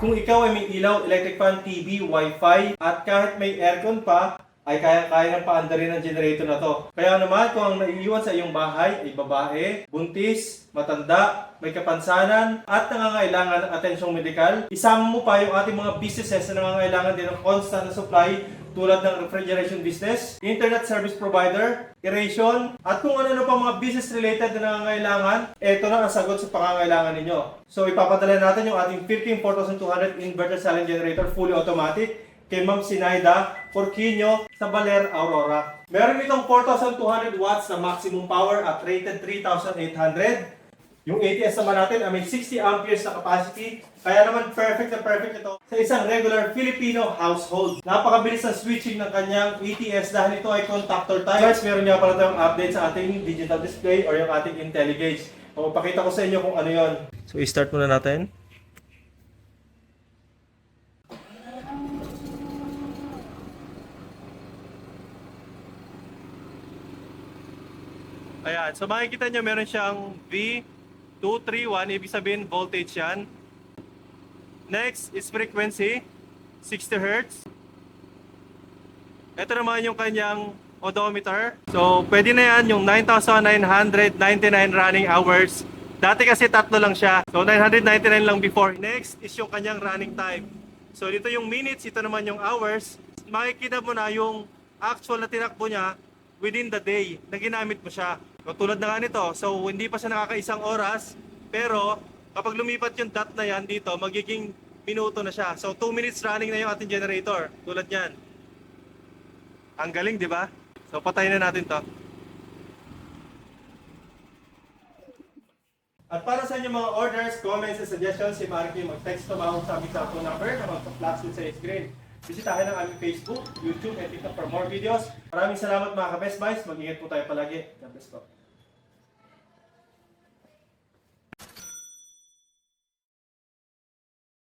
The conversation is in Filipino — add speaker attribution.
Speaker 1: Kung ikaw ay may ilaw, electric fan, TV, Wi-Fi, at kahit may aircon pa, ay kaya-kaya ng paandarin ng generator na to. Kaya naman, kung ang naiiwan sa iyong bahay ay babae, buntis, matanda, may kapansanan, at nangangailangan ng atensyong medikal, isama mo pa yung ating mga businesses na nangangailangan din ng constant na supply tulad ng refrigeration business, internet service provider, aeration, at kung ano-ano pa mga business related na nangangailangan, ito na ang sagot sa pangangailangan ninyo. So ipapadala natin yung ating Philking 4200 inverter silent generator fully automatic kay Ma'am Sinaida Porquinho sa Baler, Aurora. Meron itong 4,200 watts na maximum power at rated 3,800. Yung ATS naman natin ay may 60 amperes na capacity. Kaya naman perfect na perfect ito sa isang regular Filipino household. Napakabilis ng switching ng kanyang ATS dahil ito ay contactor type. Guys, meron nga pala tayong update sa ating digital display or yung ating IntelliGauge. O, pakita ko sa inyo kung ano yon. So, i-start muna natin. Ayan, so makikita nyo meron siyang V231, ibig sabihin voltage yan. Next is frequency, 60 Hz. Ito naman yung kanyang odometer. So pwede na yan yung 9,999 running hours. Dati kasi tatlo lang siya. So 999 lang before. Next is yung kanyang running time. So dito yung minutes, ito naman yung hours. Makikita mo na yung actual na tinakbo niya within the day na ginamit mo siya. So, tulad na nga nito, so hindi pa siya nakakaisang oras, pero kapag lumipat yung dot na yan dito, magiging minuto na siya. So 2 minutes running na yung ating generator, tulad yan. Ang galing, di ba? So patayin na natin to. At para sa inyong mga orders, comments, and suggestions, si Marky mag-text to mga sa aming cellphone number na mag-flash din sa screen. Bisitahin ang aming Facebook, YouTube, and TikTok for more videos. Maraming salamat mga ka-Best Buys. Mag-ingat po tayo palagi. God bless po.